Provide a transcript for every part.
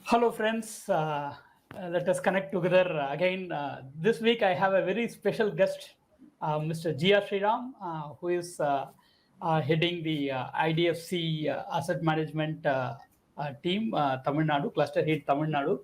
Hello, friends. Let us connect together again. This week, I have a very special guest, Mr. G.R. Shriram, who is heading the IDFC asset management team, Tamil Nadu, cluster head Tamil Nadu.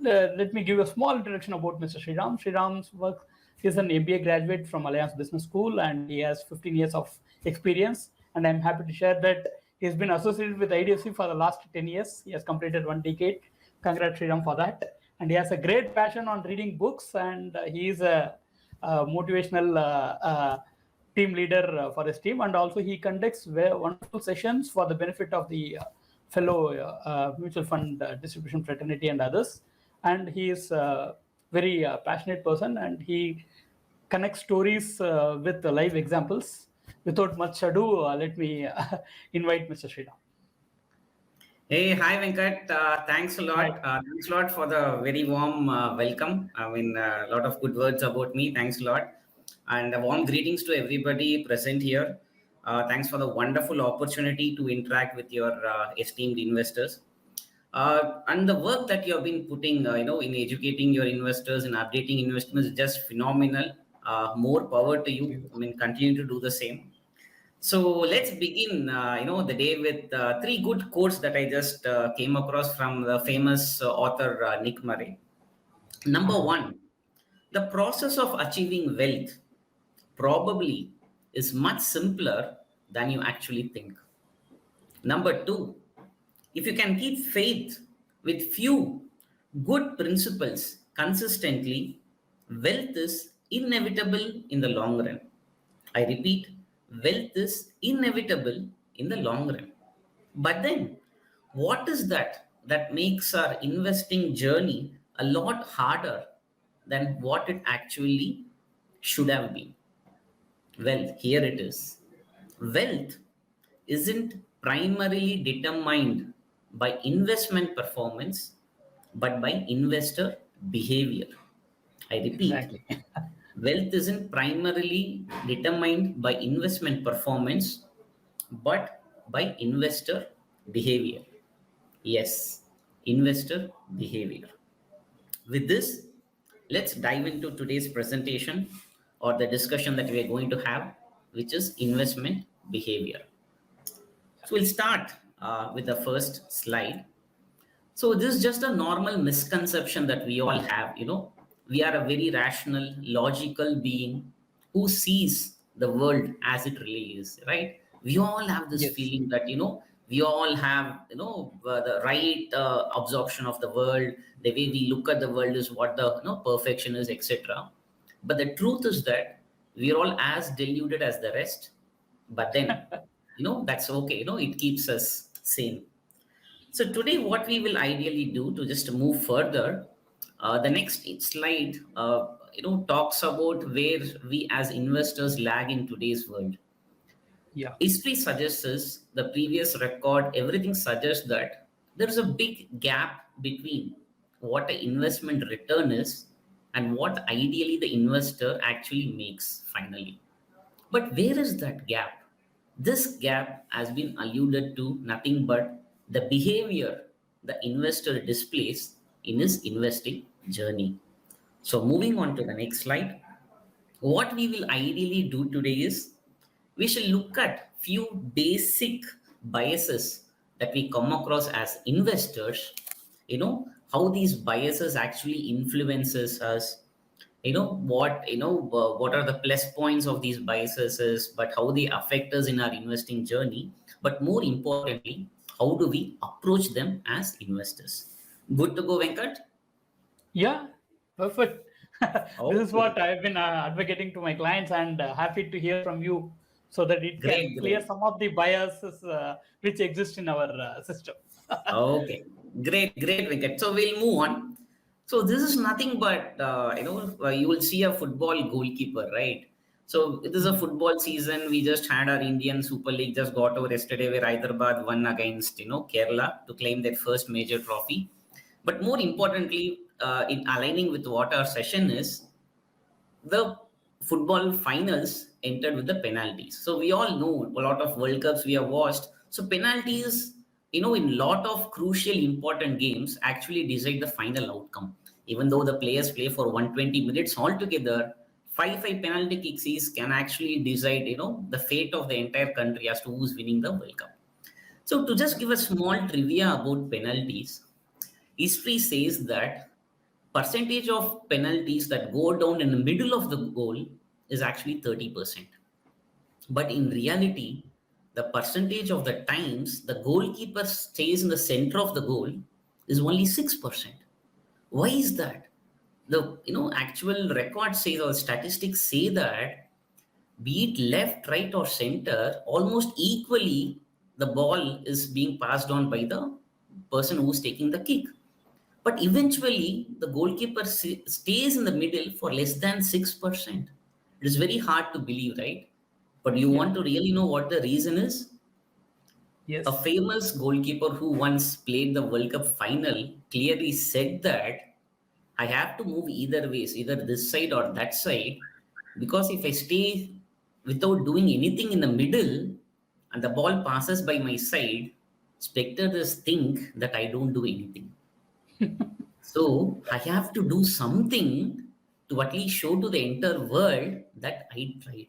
Let me give a small introduction about Mr. Shriram. Shriram's work is an MBA graduate from Alliance Business School, and he has 15 years of experience. And I'm happy to share that he's been associated with IDFC for the last 10 years. He has completed 1 decade. Congrats, Shriram, for that. And he has a great passion on reading books, and he is a motivational team leader for his team. And also, he conducts wonderful sessions for the benefit of the fellow mutual fund distribution fraternity and others. And he is a very passionate person, and he connects stories with live examples. Without much ado, let me invite Mr. Shriram. Hey, hi Venkat. Thanks a lot. Hi. Thanks a lot for the very warm welcome. I mean, a lot of good words about me. Thanks a lot. And warm greetings to everybody present here. Thanks for the wonderful opportunity to interact with your esteemed investors. And the work that you have been putting, in educating your investors and updating investments is just phenomenal. More power to you. I mean, continue to do the same. So let's begin, the day with three good quotes that I just came across from the famous author Nick Murray. Number one, the process of achieving wealth probably is much simpler than you actually think. Number two, if you can keep faith with few good principles consistently, wealth is inevitable in the long run. I repeat, wealth is inevitable in the long run. But then, what is that makes our investing journey a lot harder than what it actually should have been? Well, here it is. Wealth isn't primarily determined by investment performance, but by investor behavior. I repeat, Exactly. wealth isn't primarily determined by investment performance, but by investor behavior. Yes, investor behavior. With this, let's dive into today's presentation or the discussion that we are going to have, which is investment behavior. So we'll start with the first slide. So this is just a normal misconception that we all have. We are a very rational, logical being who sees the world as it really is, right? We all have this Yes. feeling that, we all have, the right absorption of the world. The way we look at the world is what the, perfection is, etc. But the truth is that we are all as deluded as the rest. But then, that's okay. It keeps us sane. So today, what we will ideally do to just move further, the next slide, talks about where we as investors lag in today's world. Yeah. History suggests us, the previous record, everything suggests that there is a big gap between what an investment return is and what ideally the investor actually makes finally. But where is that gap? This gap has been alluded to nothing but the behavior the investor displays in his investing journey. So, moving on to the next slide, what we will ideally do today is we shall look at few basic biases that we come across as investors, how these biases actually influences us, what are the plus points of these biases is, but how they affect us in our investing journey, but more importantly, how do we approach them as investors? Good to go, Venkat? Yeah, perfect. This is Okay. what I've been advocating to my clients, and happy to hear from you so that it can Great, clear great. some of the biases which exist in our system. Okay, great, Venkat. So we'll move on. So this is nothing but you will see a football goalkeeper, right? So it is a football season. We just had our Indian Super League just got over yesterday, where Hyderabad won against Kerala to claim their first major trophy. But more importantly, in aligning with what our session is, the football finals entered with the penalties. So we all know a lot of World Cups we have watched. So penalties, in lot of crucial important games actually decide the final outcome. Even though the players play for 120 minutes altogether, five penalty kicks can actually decide, the fate of the entire country as to who's winning the World Cup. So to just give a small trivia about penalties, history says that percentage of penalties that go down in the middle of the goal is actually 30%. But in reality, the percentage of the times the goalkeeper stays in the center of the goal is only 6%. Why is that? The actual record says, or statistics say that be it left, right, or center, almost equally the ball is being passed on by the person who's taking the kick. But eventually, the goalkeeper stays in the middle for less than 6%. It is very hard to believe, right? But you Yeah. want to really know what the reason is? Yes. A famous goalkeeper who once played the World Cup final clearly said that I have to move either ways, either this side or that side, because if I stay without doing anything in the middle and the ball passes by my side, spectators think that I don't do anything. So I have to do something to at least show to the entire world that I tried.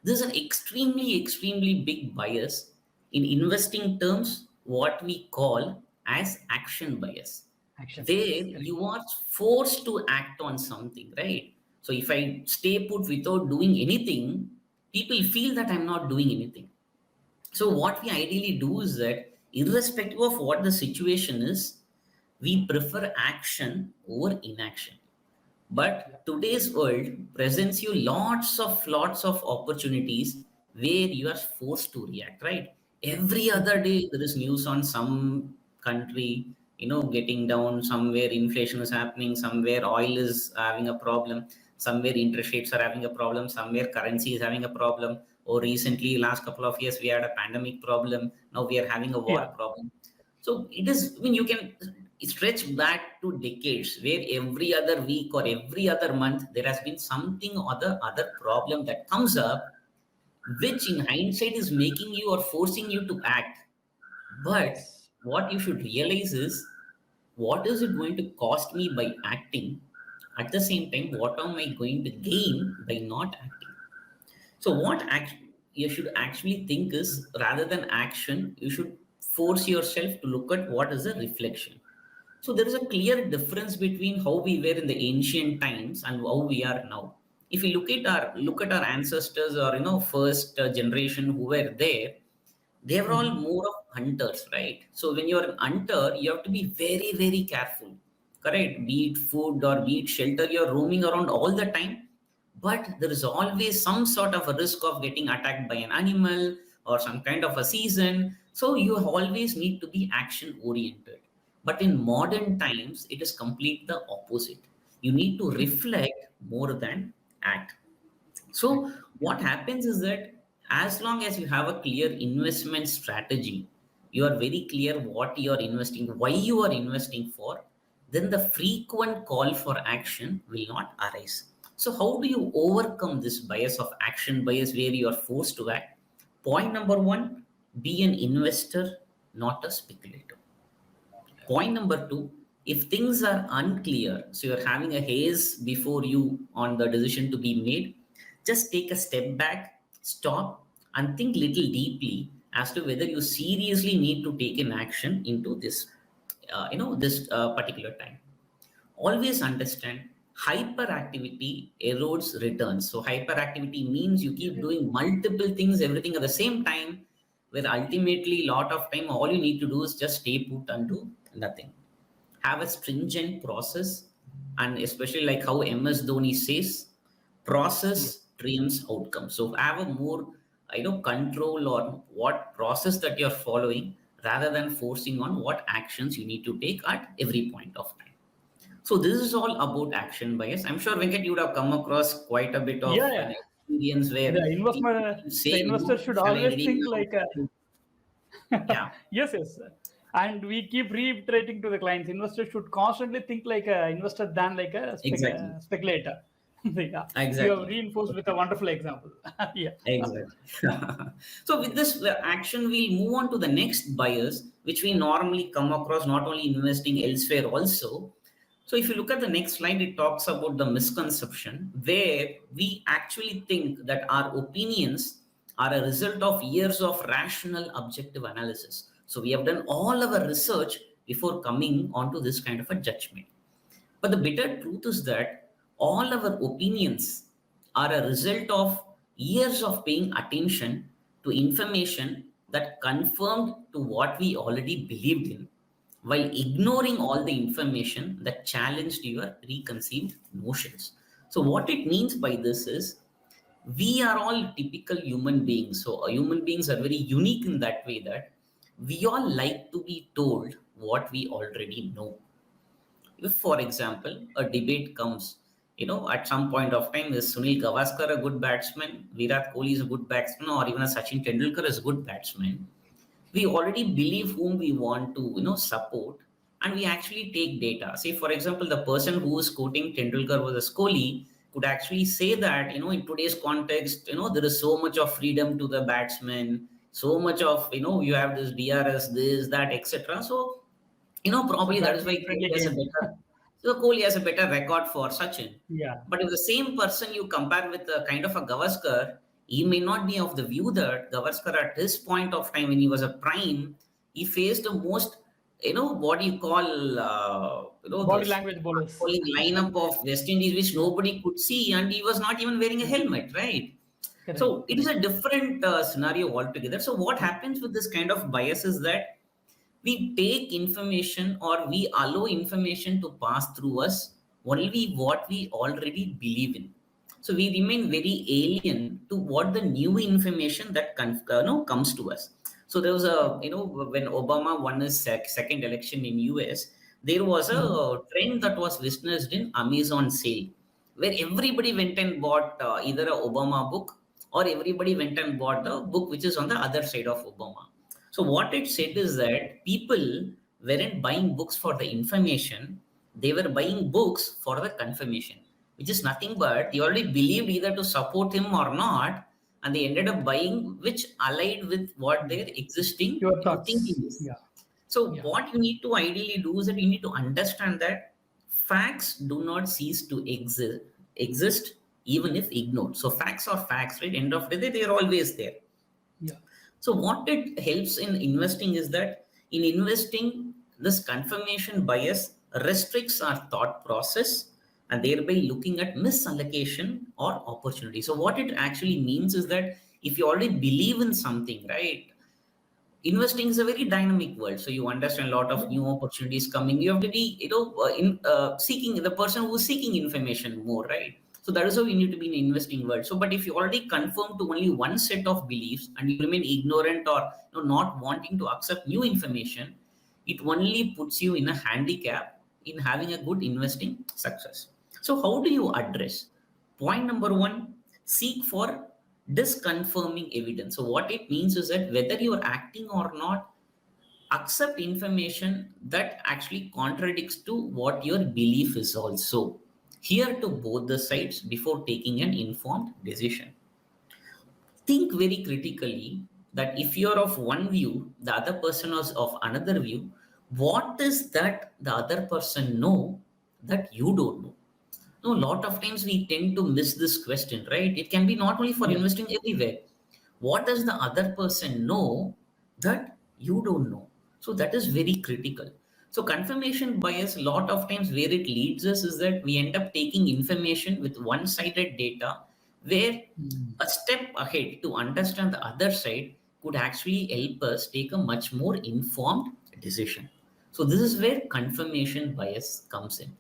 This is an extremely big bias in investing terms, what we call as action bias, Action where bias. Correct. you are forced to act on something, right? So if I stay put without doing anything, people feel that I'm not doing anything. So what we ideally do is that irrespective of what the situation is, we prefer action over inaction. Yeah. But today's world presents you lots of opportunities where you are forced to react, right? Every other day there is news on some country, getting down, somewhere inflation is happening, somewhere oil is having a problem, somewhere interest rates are having a problem, somewhere currency is having a problem, or recently last couple of years we had a pandemic problem, now we are having a war Yeah. problem. So it is, you can stretch back to decades where every other week or every other month there has been something or the other problem that comes up, which in hindsight is making you or forcing you to act. But Yes. what you should realize is, what is it going to cost me by acting? At the same time, what am I going to gain by not acting? So you should actually think is, rather than action, you should force yourself to look at what is a reflection. So there is a clear difference between how we were in the ancient times and how we are now. If you look at our ancestors, or first generation who were there, they were all Mhm. more of hunters, right? So when you're an hunter, you have to be very careful, correct? Be it food or be it shelter, you're roaming around all the time, but there is always some sort of a risk of getting attacked by an animal or some kind of a season. So you always need to be action oriented. But in modern times, it is complete the opposite. You need to reflect more than act. So what happens is that as long as you have a clear investment strategy, you are very clear what you are investing, why you are investing for, then the frequent call for action will not arise. So how do you overcome this bias of action bias where you are forced to act? Point number one, be an investor, not a speculator. Point number two, if things are unclear, so you're having a haze before you on the decision to be made, just take a step back, stop, and think little deeply as to whether you seriously need to take an action into this particular time. Always understand, hyperactivity erodes returns. So hyperactivity means you keep doing multiple things, everything at the same time, where ultimately a lot of time all you need to do is just stay put and do nothing. Have a stringent process, and especially like how MS Dhoni says, Yeah. process triumphs outcome. So have a more control on what process that you're following, rather than forcing on what actions you need to take at every point of time. So this is all about action bias. I'm sure Venkat, you would have come across quite a bit Yeah. of an Yeah. experience where The people investment, keep the saying, investor should shall I always redeem think now? like Yeah, yes, yes. And we keep reiterating to the clients, investors should constantly think like a investor than like a exactly. speculator. Yeah, you have Exactly. reinforced with a wonderful example. Yeah. Exactly. So with this action, we'll move on to the next bias, which we normally come across not only investing elsewhere also. So if you look at the next slide, it talks about the misconception where we actually think that our opinions are a result of years of rational objective analysis. So we have done all our research before coming onto this kind of a judgment. But the bitter truth is that all our opinions are a result of years of paying attention to information that confirmed to what we already believed in, while ignoring all the information that challenged your preconceived notions. So, what it means by this is we are all typical human beings. So, human beings are very unique in that way that we all like to be told what we already know. If, for example, a debate comes, at some point of time, is Sunil Gavaskar a good batsman, Virat Kohli is a good batsman, or even a Sachin Tendulkar is a good batsman, we already believe whom we want to, support, and we actually take data. Say, for example, the person who is quoting Tendulkar versus Kohli could actually say that, in today's context, there is so much of freedom to the batsman, so much of, you have this DRS, this, that, etc. So, It's a probably that is why batsman Kohli friendly has a game. better, so Kohli has a better record for Sachin. Yeah. But if the same person you compare with a kind of a Gavaskar, he may not be of the view that Gavaskar at his point of time when he was a prime, he faced the most, what do you call, Body the language bowlers. bowling lineup of West Indies, which nobody could see, and he was not even wearing a helmet, right? Correct. So it is a different scenario altogether. So what happens with this kind of bias is that we take information or we allow information to pass through us only what we already believe in. So we remain very alien to what the new information that comes to us. So there was a, when Obama won his second election in US, there was Mhm. a trend that was witnessed in Amazon sale, where everybody went and bought either a Obama book or everybody went and bought the book which is on the other side of Obama. So what it said is that people weren't buying books for the information, they were buying books for the confirmation, which is nothing but they already believed either to support him or not, and they ended up buying which allied with what their existing, Your thinking thoughts. is. Yeah. So Yeah. what you need to ideally do is that you need to understand that facts do not cease to exist even if ignored. So facts are facts, right? End of the day, they are always there. Yeah. So what it helps in investing is that in investing, this confirmation bias restricts our thought process and thereby looking at misallocation or opportunity. So what it actually means is that if you already believe in something, right? Investing is a very dynamic world, so you understand a lot of Yeah. new opportunities coming. You have to be, in seeking the person who's seeking information more, right? So that is how you need to be in investing world. So but if you already conform to only one set of beliefs and you remain ignorant or not wanting to accept new information, it only puts you in a handicap in having a good investing success. So how do you address? Point number one, seek for disconfirming evidence. So what it means is that whether you're acting or not, accept information that actually contradicts to what your belief is also. Hear to both the sides before taking an informed decision. Think very critically that if you're of one view, the other person is of another view, what is that the other person know that you don't know? No, a lot of times we tend to miss this question, right? It can be not only for Yes. investing everywhere. What does the other person know that you don't know? So that is very critical. So confirmation bias, a lot of times where it leads us is that we end up taking information with one-sided data where Mm. a step ahead to understand the other side could actually help us take a much more informed decision. So this is where confirmation bias comes in.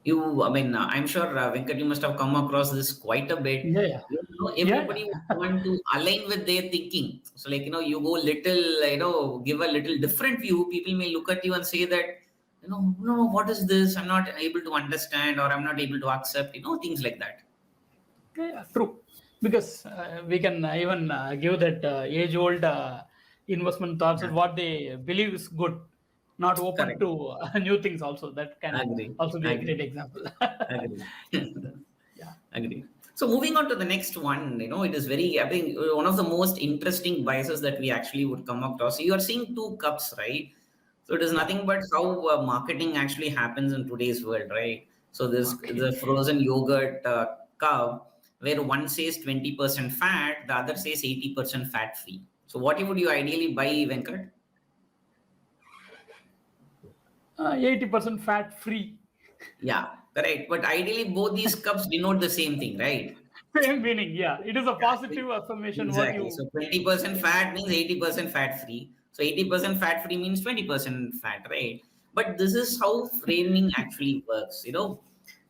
I mean, I'm sure Venkat, you must have come across this quite a bit. Yeah. Yeah. Yeah. Everybody would want to align with their thinking. So, like, you go little, give a little different view. People may look at you and say that, no, what is this? I'm not able to understand or I'm not able to accept, things like that. Yeah, true. Because we can even give that age-old investment thoughts Yeah. of what they believe is good, not open Correct. to new things. Also, that can Agree. also be a Agree. great example. Agree. Yeah. Agreed. So moving on to the next one, it is very, I think, one of the most interesting biases that we actually would come across. So you are seeing two cups, right? So it is Yeah. nothing but how marketing actually happens in today's world, right? So this Okay. the frozen yogurt cup where one says 20% fat, the other says 80% fat free. So what would you ideally buy, Venkat? 80% fat free. Yeah, correct. But ideally, both these cups denote the same thing, right? Same meaning. Yeah. It is a Yeah, positive affirmation. What exactly. you? So 20% Yeah. fat means 80% fat free. So 80% fat free means 20% fat, right? But this is how framing actually works.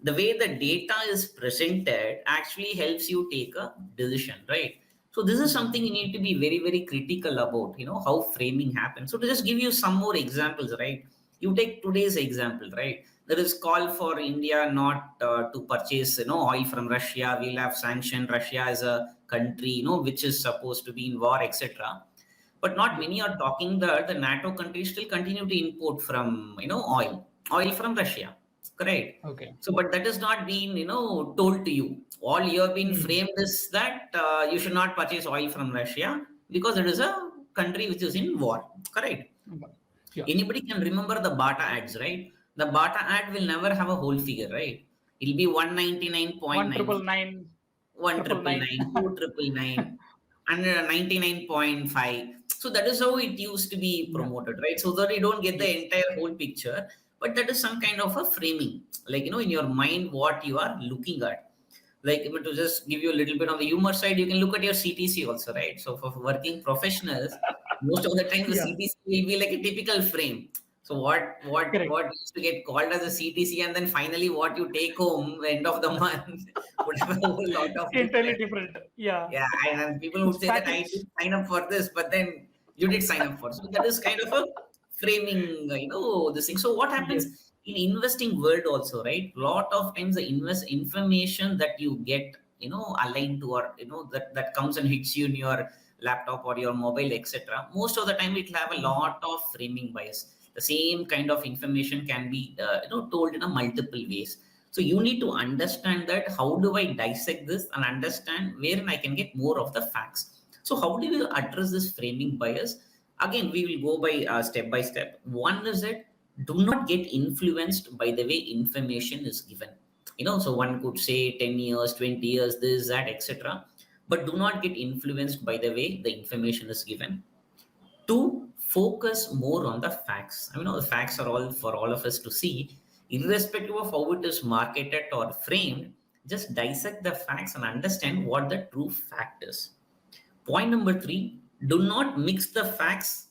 The way the data is presented actually helps you take a decision, right? So this is something you need to be very, very critical about, how framing happens. So to just give you some more examples, right? You take today's example, right? There is call for India not to purchase, oil from Russia. We'll have sanctioned Russia as a country, which is supposed to be in war, etc. But not Yeah. many are talking that the NATO countries still continue to import from, oil from Russia. Correct. Okay. So, but that has not been, told to you. All you have been Hmm. framed is that you should not purchase oil from Russia because it is a country which is in war. Correct. Yeah. Anybody can remember the Bata ads, right? The Bata ad will never have a whole figure, right? It'll be One 199.9, triple nine, one triple triple nine. nine, two triple nine, and 99.5. So that is how it used to be Yeah. promoted, right? So that you don't get the Yes. entire whole picture, but that is some kind of a framing, like in your mind what you are looking at. Like to just give you a little bit on the humor side, you can look at your CTC also, right? So for working professionals, most of the time the Yeah. CTC will be like a typical frame. So Correct. what used to get called as a CTC, and then finally what you take home end of the month would have a whole lot of Entirely difference. different. Yeah. Yeah, and people It's would say that I package. did sign up for this, but then you did sign up for. So that is kind of a framing, this thing. So what happens Yes. in investing world also, right? Lot of times the invest information that you get, aligned to, or that comes and hits you in your laptop or your mobile, etc. Most of the time it will have a lot of framing bias. The same kind of information can be, told in a multiple ways. So you need to understand that how do I dissect this and understand where I can get more of the facts. So how do you address this framing bias? Again, we will go step by step. One is that do not get influenced by the way information is given. So one could say 10 years, 20 years, this, that, etc. But do not get influenced by the way the information is given. Two, focus more on the facts. I mean, the facts are all for all of us to see, irrespective of how it is marketed or framed. Just dissect the facts and understand what the true fact is. Point number three, do not mix the facts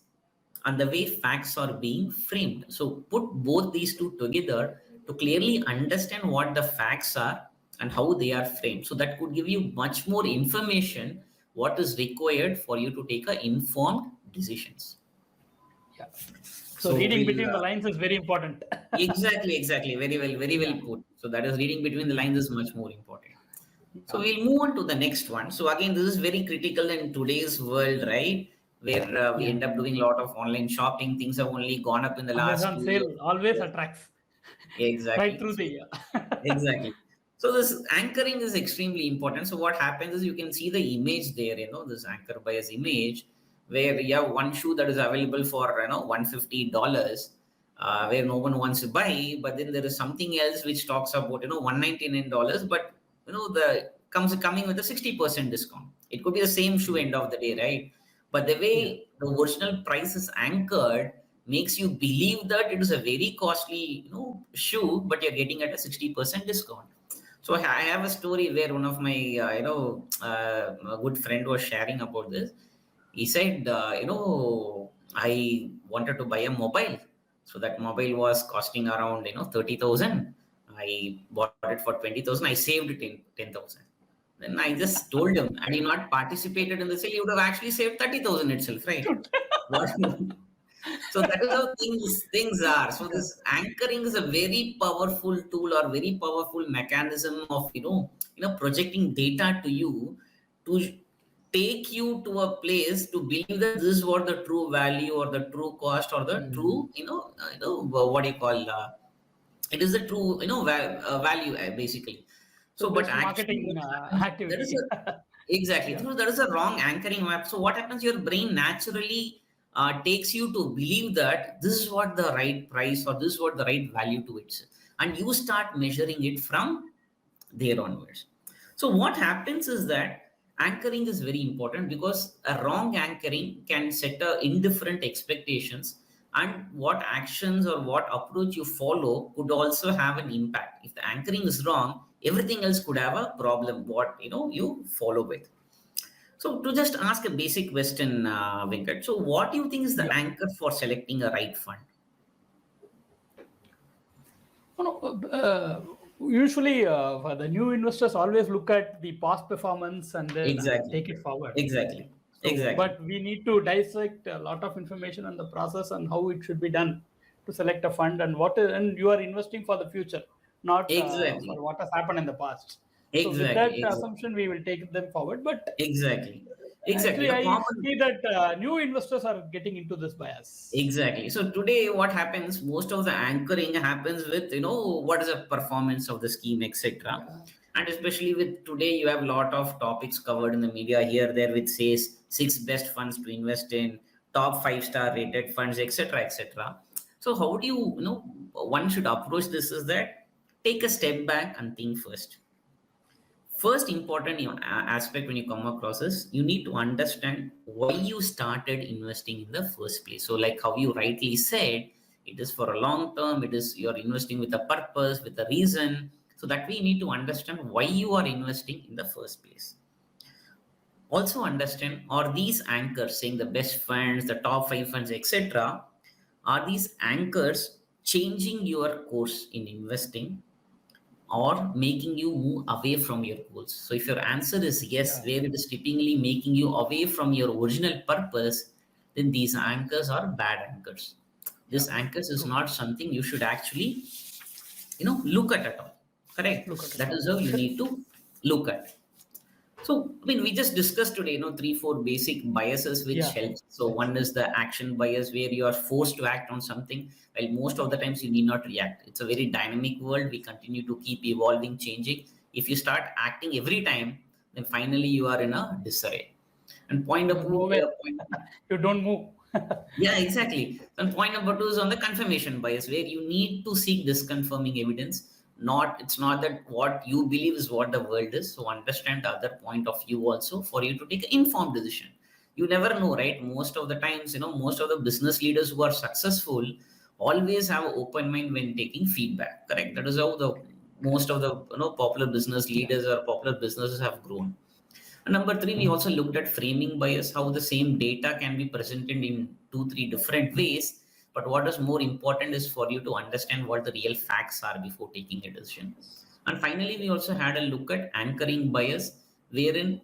and the way facts are being framed. So put both these two together to clearly understand what the facts are and how they are framed. So that could give you much more information what is required for you to take a informed decisions. Yeah. So So reading we'll between the lines is very important. exactly, very well Yeah. put. So that is reading between the lines is much more important. So Yeah. we'll move on to the next one. So again, this is very critical in today's world, right? Where we Yeah. end up doing a lot of online shopping. Things have only gone up in the last Amazon 2 years. sale always attracts right Exactly. through the So, year. exactly. So this anchoring is extremely important. So what happens is you can see the image there, this anchor bias image, where you have one shoe that is available for $150, where no one wants to buy, but then there is something else which talks about $199, but the coming with a 60% discount. It could be the same shoe end of the day, right? But the Yeah. way the original price is anchored makes you believe that it is a very costly shoe, but you're getting at a 60% discount. So I have a story where one of my a good friend was sharing about this. He said, I wanted to buy a mobile. So that mobile was costing around 30,000. I bought it for 20,000. I saved it in 10,000. Then I just told him, had you not participated in the sale, you would have actually saved 30,000 itself, right? What? So that is how things are. So Yeah. this anchoring is a very powerful tool or very powerful mechanism of projecting data to you to take you to a place to believe that this is what the true value or the true cost or the true what do you call it is the true value basically. So But just actually, marketing what happens? There is activity. exactly. Yeah. So there is a wrong anchoring map. So what happens? Your brain naturally takes you to believe that this is what the right price or this is what the right value to it is, and you start measuring it from there onwards. So what happens is that anchoring is very important because a wrong anchoring can set a indifferent expectations, and what actions or what approach you follow could also have an impact. If the anchoring is wrong, everything else could have a problem what you follow with. So to just ask a basic question, Venkat, so what do you think is the Yeah. anchor for selecting a right fund? Usually, for the new investors always look at the past performance and then Exactly, take it forward. exactly, So, exactly, but we need to dissect a lot of information on the process and how it should be done to select a fund and and you are investing for the future, not exactly, for what has happened in the past. So, with that exactly, exactly. assumption, we will take them forward. But Exactly. Exactly. actually, The I common, see that new investors are getting into this bias. exactly. So today, what happens? Most of the anchoring happens with, what is the performance of the scheme, etc. Yeah. And especially with today, you have a lot of topics covered in the media here, there, which says six best funds to invest in, top five-star rated funds, etc., etc. So how do one should approach this is that take a step back and think first. First important aspect when you come across is you need to understand why you started investing in the first place. So like how you rightly said, it is for a long term, it is you're investing with a purpose, with a reason. So that we need to understand why you are investing in the first place. Also understand, are these anchors saying the best funds, the top five funds, etc., are these anchors changing your course in investing or making you move away from your goals? So if your answer is yes, Yeah. where it is typically making you away from your original purpose, then these anchors are bad anchors. Yeah. This anchors is True. not something you should actually, look at all. Correct. Look at it. That is how you need to look at. So, I mean, we just discussed today, three, four basic biases which Yeah. help. So, one is the action bias where you are forced to act on something, while most of the times you need not react. It's a very dynamic world. We continue to keep evolving, changing. If you start acting every time, then finally you are in a disarray. And point You of move proof, away. point You don't move. yeah, exactly. And point number two is on the confirmation bias, where you need to seek disconfirming evidence. Not it's not that what you believe is what the world is. So understand the other point of view also for you to take an informed decision. You never know, right? Most of the times, most of the business leaders who are successful always have an open mind when taking feedback. Correct. That is how the most of the popular business Yeah. leaders or popular businesses have grown. And number three, we also looked at framing bias, how the same data can be presented in two, three different ways. But what is more important is for you to understand what the real facts are before taking a decision. And finally, we also had a look at anchoring bias, wherein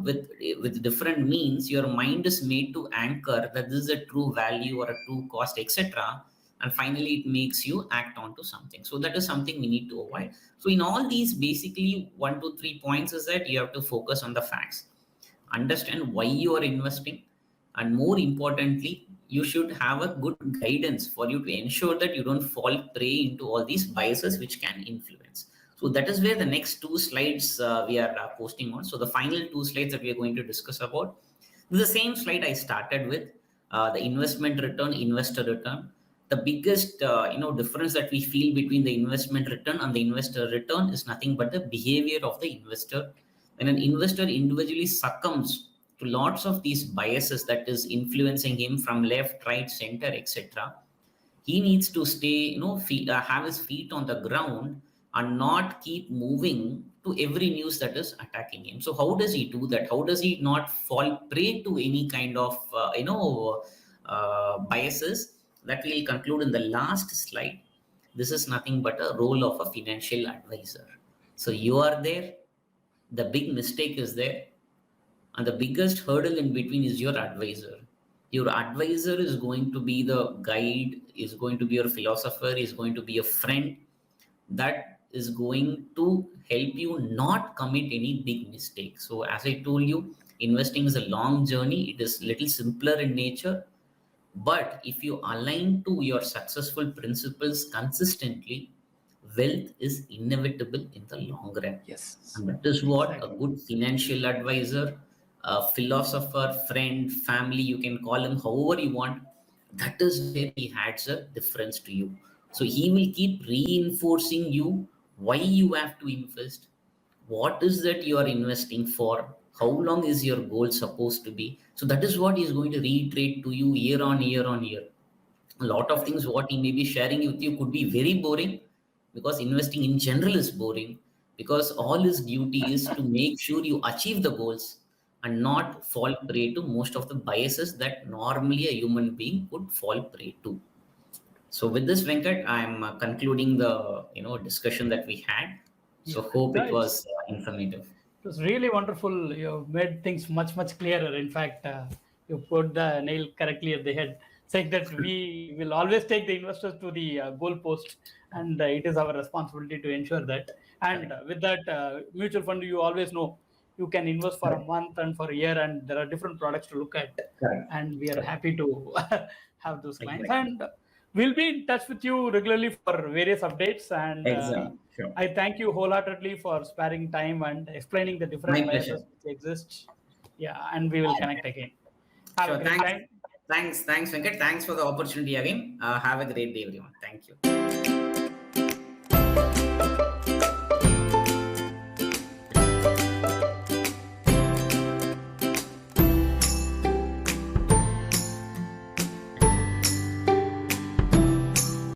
with different means, your mind is made to anchor that this is a true value or a true cost, etc. And finally, it makes you act onto something. So that is something we need to avoid. So in all these, basically 1 to 3 points is that you have to focus on the facts, understand why you are investing, and more importantly, you should have a good guidance for you to ensure that you don't fall prey into all these biases which can influence. So that is where the next two slides we are posting on. So the final two slides that we are going to discuss about, the same slide I started with, the investment return, investor return. The biggest difference that we feel between the investment return and the investor return is nothing but the behavior of the investor. When an investor individually succumbs to lots of these biases that is influencing him from left, right, center, etc., he needs to stay, have his feet on the ground and not keep moving to every news that is attacking him. So how does he do that? How does he not fall prey to any kind of biases? That we'll conclude in the last slide. This is nothing but a role of a financial advisor. So you are there, the big mistake is there, and the biggest hurdle in between is your advisor. Your advisor is going to be the guide, is going to be your philosopher, is going to be a friend that is going to help you not commit any big mistakes. So as I told you, investing is a long journey. It is little simpler in nature. But if you align to your successful principles consistently, wealth is inevitable in the long run. Yes. And that is what a Exactly. good financial advisor, a philosopher, friend, family, you can call him however you want, that is where he adds a difference to you. So he will keep reinforcing you why you have to invest, what is that you are investing for, how long is your goal supposed to be. So that is what he is going to reiterate to you year on year on year. A lot of things what he may be sharing with you could be very boring, because investing in general is boring, because all his duty is to make sure you achieve the goals and not fall prey to most of the biases that normally a human being would fall prey to. So with this, Venkat, I'm concluding the discussion that we had. So Yeah. hope No, it was informative. it was really wonderful. You made things much, much clearer. In fact, you put the nail correctly at the head, saying that we will always take the investors to the goal post, and it is our responsibility to ensure that. And Correct. with that mutual fund, you always know you can invest for a Correct. month and for a year, and there are different products to look at. Correct. And we are Correct. happy to have those clients. Exactly. And we'll be in touch with you regularly for various updates. And Exactly. Sure. I thank you wholeheartedly for sparing time and explaining the different My pleasure. biases which exist. Yeah, and we will connect again. Have a Sure. great Thanks. time. Thanks, Venkat. Thanks for the opportunity again. Have a great day, everyone. Thank you.